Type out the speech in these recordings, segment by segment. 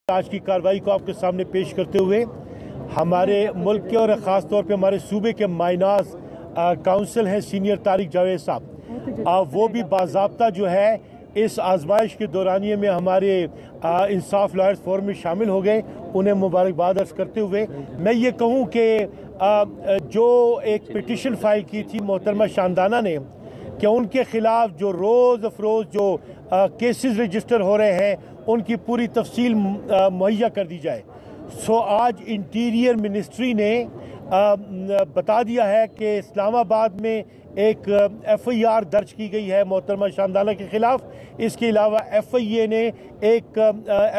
आज की कार्रवाई को आपके सामने पेश करते हुए हमारे मुल्क के और ख़ास तौर पे हमारे सूबे के माइनाज काउंसिल हैं सीनियर तारिक जावेद साहब, वो भी बाज़ाब्ता जो है इस आजमाइश के दौरानिए में हमारे इंसाफ लॉयर्स फोरम में शामिल हो गए। उन्हें मुबारकबाद अर्ज़ करते हुए मैं ये कहूँ कि जो एक पिटिशन फाइल की थी मोहतरमा शानदाना ने कि उनके ख़िलाफ़ जो रोज़ अफरोज़ जो केसेस रजिस्टर हो रहे हैं उनकी पूरी तफसील मुहैया कर दी जाए। सो आज इंटीरियर मिनिस्ट्री ने बता दिया है कि इस्लामाबाद में एक FIR दर्ज की गई है मोहतरमा शानदाना के ख़िलाफ़। इसके अलावा FIA ने एक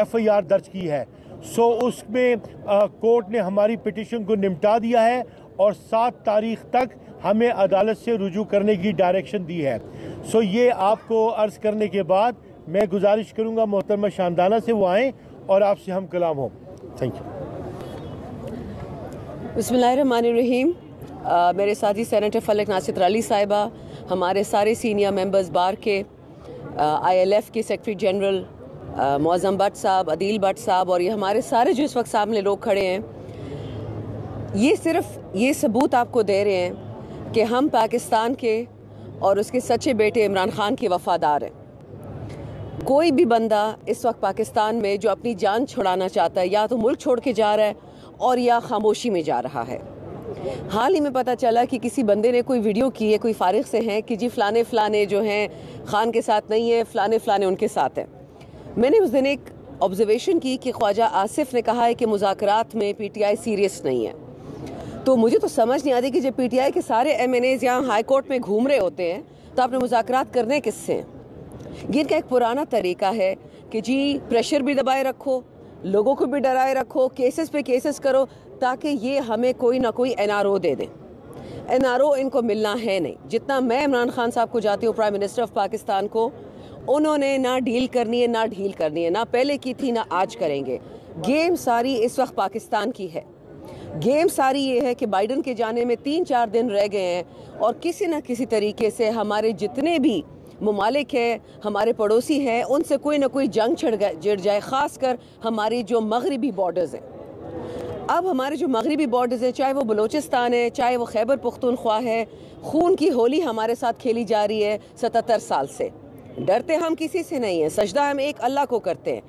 FIR दर्ज की है। सो उसमें कोर्ट ने हमारी पिटिशन को निपटा दिया है और 7 तारीख तक हमें अदालत से रुजू करने की डायरेक्शन दी है। सो ये आपको अर्ज़ करने के बाद मैं गुजारिश करूंगा मोहतरमा शानदाना से वो आएँ और आपसे हम कलाम हो। Thank you. बिस्मिल्लाहिर्रहमानिर्रहीम। मेरे साथी सेनेटर फलक नासिर अली साहिबा, हमारे सारे सीनियर मेंबर्स बार के, ILF के सेक्रेटरी जनरल मौज़म भट्ट साहब, अदील भट्ट साहब और ये हमारे सारे जो इस वक्त सामने लोग खड़े हैं, ये सिर्फ ये सबूत आपको दे रहे हैं कि हम पाकिस्तान के और उसके सच्चे बेटे इमरान खान के वफ़ादार हैं। कोई भी बंदा इस वक्त पाकिस्तान में जो अपनी जान छुड़ाना चाहता है या तो मुल्क छोड़ के जा रहा है और या खामोशी में जा रहा है। हाल ही में पता चला कि किसी बंदे ने कोई वीडियो की है, कोई फारिग से हैं कि जी फ़लाने फ़लाने जो हैं खान के साथ नहीं है, फ़लाने फ़लाने उनके साथ हैं। मैंने उस दिन एक ऑब्जर्वेशन की कि ख्वाजा आसिफ ने कहा है कि मुज़ाकरात में PTI सीरियस नहीं है। तो मुझे तो समझ नहीं आती कि जब PTI के सारे MNAs यहाँ हाई कोर्ट में घूम रहे होते हैं तो आपने मुज़ाकरात करने किससे हैं? ये इनका एक पुराना तरीका है कि जी प्रेशर भी दबाए रखो, लोगों को भी डराए रखो, केसेस पे केसेस करो ताकि ये हमें कोई ना कोई NRO दे दें। NRO इनको मिलना है नहीं। जितना मैं इमरान खान साहब को जाती हूँ, प्राइम मिनिस्टर ऑफ पाकिस्तान को, उन्होंने ना डील करनी है ना ढील करनी है, ना पहले की थी ना आज करेंगे। गेम सारी इस वक्त पाकिस्तान की है। गेम सारी ये है कि बाइडन के जाने में 3-4 दिन रह गए हैं और किसी न किसी तरीके से हमारे जितने भी मुमालिक हैं, हमारे पड़ोसी हैं, उनसे कोई ना कोई जंग छिड़ जाए, ख़ासकर हमारी जो मगरबी बॉर्डर्स हैं। अब हमारे जो मगरबी बॉर्डर्स हैं, चाहे वो बलूचिस्तान है, चाहे वो खैबर पख्तूनख्वा है, खून की होली हमारे साथ खेली जा रही है 77 साल से। डरते हम किसी से नहीं हैं, सजदा हम एक अल्लाह को करते हैं।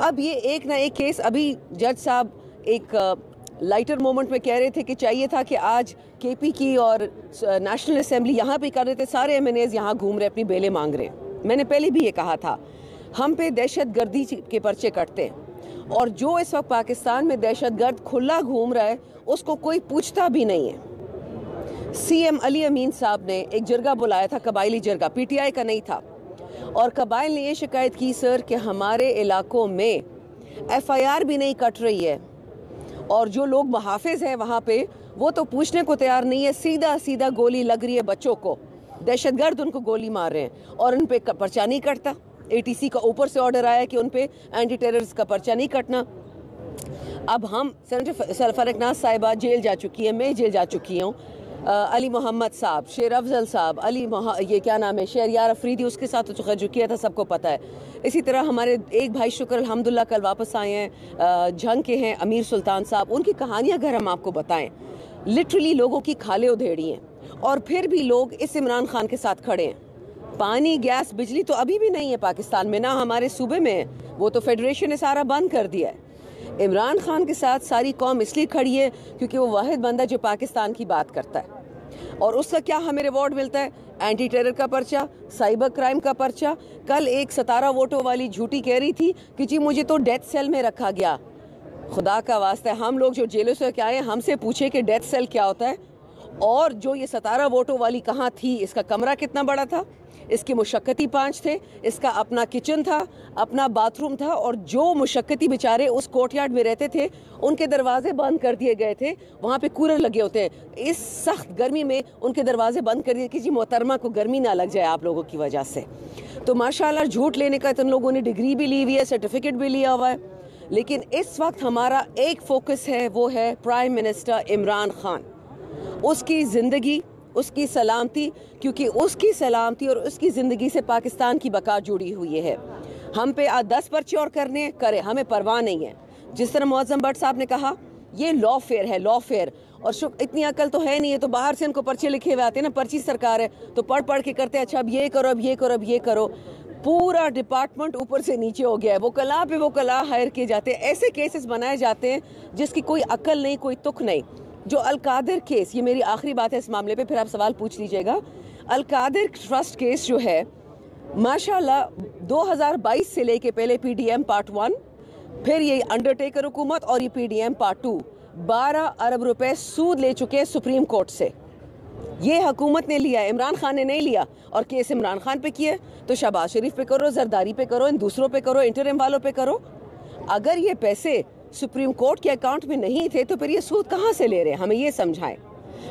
अब ये एक ना एक केस, अभी जज साहब एक लाइटर मोमेंट में कह रहे थे कि चाहिए था कि आज KP की और नेशनल असेंबली यहाँ पे कर रहे थे, सारे MNAs यहाँ घूम रहे, अपनी बेलें मांग रहे हैं। मैंने पहले भी ये कहा था, हम पे दहशत गर्दी के पर्चे कटते हैं और जो इस वक्त पाकिस्तान में दहशत गर्द खुला घूम रहा है उसको कोई पूछता भी नहीं है। CM अली अमीन साहब ने एक जरगा बुलाया था, कबायली जरगा, PTI का नहीं था, और कबाइल ने ये शिकायत की सर कि हमारे इलाकों में FIR भी नहीं कट रही है और जो लोग मुहाफिज हैं वहाँ पे वो तो पूछने को तैयार नहीं है, सीधा सीधा गोली लग रही है बच्चों को, दहशतगर्द उनको गोली मार रहे हैं और उन पे पर्चा नहीं कटता। ATC का ऊपर से ऑर्डर आया कि उन पे एंटी टेररिस्ट का पर्चा नहीं कटना। अब हम सेनेटर फलक नासिर साहिबा जेल जा चुकी है, मैं जेल जा चुकी हूँ, अली मोहम्मद साहब, शेर अफजल साहब, ये क्या नाम है, शहरयार अफरीदी, उसके साथ तो जो किया था सबको पता है। इसी तरह हमारे एक भाई शुक्र अल्हम्दुलिल्लाह कल वापस आए हैं, झंग के हैं, अमीर सुल्तान साहब। उनकी कहानियाँ अगर हम आपको बताएं, लिटरली लोगों की खाले उधेड़ी हैं और फिर भी लोग इस इमरान खान के साथ खड़े हैं। पानी, गैस, बिजली तो अभी भी नहीं है पाकिस्तान में, ना हमारे सूबे में है, वो तो फेडरेशन ने सारा बंद कर दिया है। इमरान खान के साथ सारी कौम इसलिए खड़ी है क्योंकि वो वाहिद बंदा जो पाकिस्तान की बात करता है और उसका क्या हमें रिवॉर्ड मिलता है, एंटी टेरर का पर्चा, साइबर क्राइम का पर्चा। कल एक 17 वोटों वाली झूठी कह रही थी कि जी मुझे तो डेथ सेल में रखा गया। खुदा का वास्ता है, हम लोग जो जेलों से क्या आए हैं हमसे पूछे कि डेथ सेल क्या होता है। और जो ये 17 वोटों वाली कहाँ थी, इसका कमरा कितना बड़ा था, इसके मुशक्कती 5 थे, इसका अपना किचन था, अपना बाथरूम था, और जो मुशक्कती बेचारे उस कोर्टयार्ड में रहते थे उनके दरवाजे बंद कर दिए गए थे। वहाँ पे कूलर लगे होते हैं, इस सख्त गर्मी में उनके दरवाजे बंद कर दिए कि जी मोहतरमा को गर्मी ना लग जाए आप लोगों की वजह से। तो माशाल्लाह झूठ लेने का इन लोगों ने डिग्री भी ली हुई है, सर्टिफिकेट भी लिया हुआ है। लेकिन इस वक्त हमारा एक फोकस है, वो है प्राइम मिनिस्टर इमरान खान, उसकी ज़िंदगी, उसकी सलामती, क्योंकि उसकी सलामती और उसकी ज़िंदगी से पाकिस्तान की बका जुड़ी हुई है। ہم پہ 10 پرچے اور کرنے ہیں کرے، ہمیں پرواہ نہیں ہے. جس طرح معظم بٹ صاحب نے کہا یہ لا فیئر ہے، لا فیئر. اور اتنی عقل تو ہے نہیں ہے، تو باہر سے ان کو پرچے لکھے ہوئے آتے ہیں نا، پرچی سرکار ہے تو پڑھ کے کرتے ہیں. اچھا اب یہ کرو، اب یہ کرو، اب یہ کرو. پورا ڈپارٹمنٹ اوپر سے نیچے ہو گیا ہے. وکلاء پہ وکلاء ہائر کیے جاتے ہیں، ایسے کیسز بنائے جاتے ہیں جس کی کوئی عقل نہیں، کوئی تک نہیں. جو القادر کیس، یہ میری آخری بات ہے اس معاملے پہ، پھر آپ سوال پوچھ لیجئے گا. القادر ٹرسٹ کیس جو ہے ماشاءاللہ 2022 سے لے کے پہلے پی ڈی ایم پارٹ 1، پھر یہ انڈرٹیکر حکومت اور یہ پی ڈی ایم پارٹ 2، 12 ارب روپے سود لے چکے سپریم کورٹ سے. یہ حکومت نے لیا ہے، عمران خان نے نہیں لیا. اور کیس عمران خان پہ کیے تو شہباز شریف پہ کرو، زرداری پہ کرو، ان دوسروں پہ کرو، انٹرم والوں پہ کرو. اگر یہ پیسے سپریم کورٹ کے اکاؤنٹ میں نہیں تھے تو پھر یہ سود کہاں سے لے رہے ہیں؟ ہمیں یہ سمجھائیں.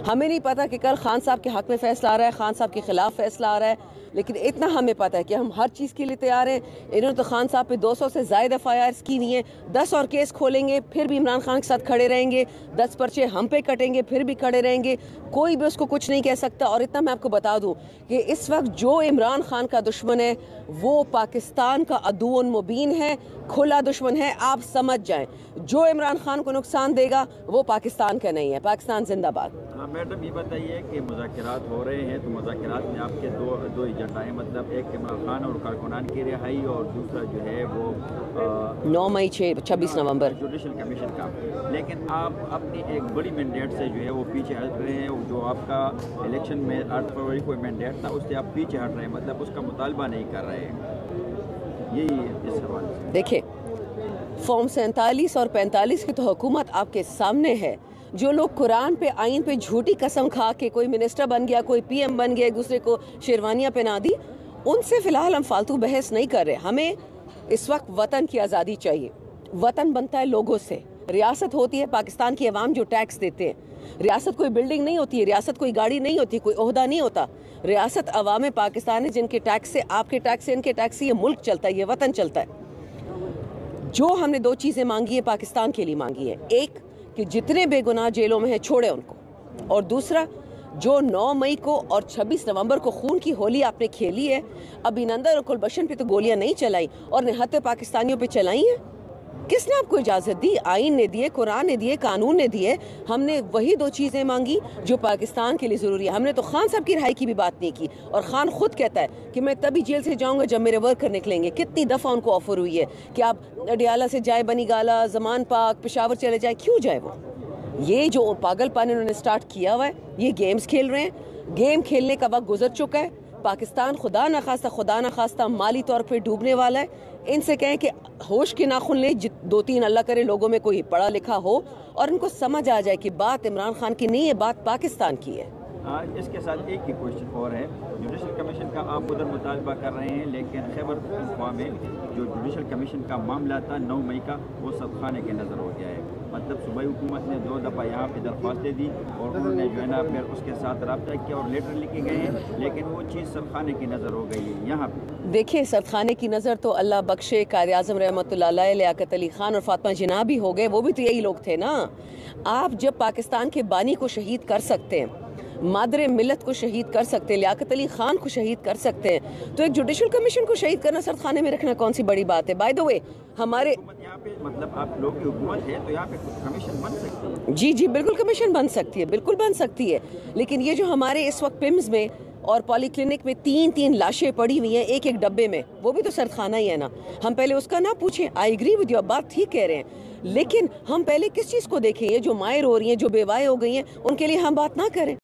ہمیں نہیں پتا کہ کل خان صاحب کے حق میں فیصلہ آ رہا ہے، خان صاحب کے خلاف فیصلہ آ رہا ہے، لیکن اتنا ہمیں پتا ہے کہ ہم ہر چیز کے لیے تیار ہیں. انہوں نے تو خان صاحب پہ 200 سے زائد FIRs کی ہوئی ہیں. 10 اور کیس کھولیں گے پھر بھی عمران خان کے ساتھ کھڑے رہیں گے. 10 پرچے ہم پہ کٹیں گے پھر بھی کھڑے رہیں گے. کوئی بھی اس کو کچھ نہیں کہہ سکتا. اور اتنا میں آپ کو بتا دوں کہ اس وقت جو عمران خان کا دشمن ہے وہ پاکستان کا عدو مبین ہے، کھلا دشمن ہے. آپ سمجھ جائیں جو عمران خان کو نقصان دے گا وہ پاکستان کا نہیں ہے. پاکستان زندہ باد. میڈم یہ بتائیے کہ مذاکرات ہو رہے ہیں تو مذاکرات میں آپ کے دو ایجنڈا ہیں، مطلب ایک عمران خان اور کارکنان کی رہائی اور دوسرا جو ہے وہ 9 مئی 26 نومبر جوڈیشل کمیشن کا. لیکن آپ اپنی ایک بڑی مینڈیٹ سے جو ہے وہ پیچھے ہٹ رہے ہیں. جو آپ کا الیکشن میں 8 فروری کو مینڈیٹ تھا اس سے آپ پیچھے ہٹ رہے ہیں، مطلب اس کا مطالبہ نہیں کر رہے ہیں. یہی اس حوالے سے دیکھیں فارم 47 اور 45 کی تو حکومت آپ کے سامنے ہے. جو لوگ قرآن پہ آئین پہ جھوٹی قسم کھا کے کوئی منسٹر بن گیا، کوئی پی ایم بن گیا، ایک دوسرے کو شیروانیاں پہنا دی، ان سے فی الحال ہم فالتو بحث نہیں کر رہے. ہمیں اس وقت وطن کی آزادی چاہیے. وطن بنتا ہے لوگوں سے. ریاست ہوتی ہے پاکستان کی عوام جو ٹیکس دیتے ہیں. ریاست کوئی بلڈنگ نہیں ہوتی ہے، ریاست کوئی گاڑی نہیں ہوتی، کوئی عہدہ نہیں ہوتا. ریاست عوام پاکستان ہے جن کے ٹیکس سے، آپ کے ٹیکس سے، ان کے ٹیکس سے یہ ملک چلتا ہے، یہ وطن چلتا ہے. جو ہم نے 2 چیزیں مانگی ہیں پاکستان کے لیے مانگی ہے، ایک کہ جتنے بے گناہ جیلوں میں ہیں چھوڑے ان کو، اور دوسرا جو 9 مئی کو اور 26 نومبر کو خون کی ہولی آپ نے کھیلی ہے، ابھینندن اور کلبھشن پہ تو گولیاں نہیں چلائی اور نہتے پاکستانیوں پہ چلائی ہیں. کس نے آپ کو اجازت دی؟ آئین نے دیے، قرآن نے دیے، قانون نے دیے. ہم نے وہی 2 چیزیں مانگی جو پاکستان کے لیے ضروری ہے. ہم نے تو خان صاحب کی رہائی کی بھی بات نہیں کی، اور خان خود کہتا ہے کہ میں تبھی جیل سے جاؤں گا جب میرے ورکر نکلیں گے. کتنی دفعہ ان کو آفر ہوئی ہے کہ آپ اڈیالہ سے جائے، بنی گالا، زمان پاک، پشاور چلے جائے. کیوں جائے وہ؟ یہ جو پاگل پانی انہوں نے سٹارٹ کیا ہوا ہے، یہ گیمز کھیل رہے ہیں. گیم کھیلنے کا وقت گزر چکا ہے. پاکستان خدا نہ خواستہ مالی طور پہ ڈوبنے والا ہے. ان سے کہیں کہ ہوش کے ناخن لیں، 2-3 اللہ کرے لوگوں میں کوئی پڑھا لکھا ہو اور ان کو سمجھ آ جائے کہ بات عمران خان کی نہیں ہے، بات پاکستان کی ہے. اس کے ساتھ ایک ہی کوشچن اور ہے. جوڈیشل کمیشن کا آپ ادھر مطالبہ کر رہے ہیں، لیکن خیبر پختونخوا میں جو جوڈیشل کمیشن کا معاملہ تھا 9 مئی کا، وہ سب خانے کے نظر ہو گیا ہے. مطلب صوبائی حکومت نے 2 دفعہ یہاں پہ درخواستیں دی اور انہوں نے جو ہے نا پھر اس کے ساتھ رابطہ کیا اور لیٹر لکھے گئے ہیں، لیکن وہ چیز سب خانے کی نظر ہو گئی ہے. یہاں پہ دیکھیں سب خانے کی نظر تو اللہ بخشے قائد اعظم رحمۃ اللہ علیہ، لیاقت علی خان اور فاطمہ جناح بھی ہو گئے. وہ بھی تو یہی لوگ تھے نا. آپ جب پاکستان کے بانی کو شہید کر سکتے ہیں، مادر ملت کو شہید کر سکتے ہیں، لیاقت علی خان کو شہید کر سکتے ہیں، تو ایک جوڈیشل کمیشن کو شہید کرنا سرد خانے میں رکھنا کون سی بڑی بات ہے؟ بائی دا وے ہمارے یہاں پہ مطلب آپ لوگ کی حکومت ہے تو یہاں پہ کمیشن بن سکتی ہے. جی بالکل کمیشن بن سکتی ہے، بالکل بن سکتی ہے. لیکن یہ جو ہمارے اس وقت پمز میں اور پولی کلینک میں 3 لاشیں پڑی ہوئی ہیں ایک ڈبے میں، وہ بھی تو سرد خانہ ہی ہے نا. ہم پہلے اس کا نہ پوچھیں. آئی ایگری ود یو، بات ٹھیک کہہ رہے ہیں، لیکن ہم پہلے کس چیز کو دیکھیں؟ یہ جو مائر ہو رہی ہیں، جو بیوائیں ہو گئی ہیں، ان کے لیے ہم بات نہ کریں.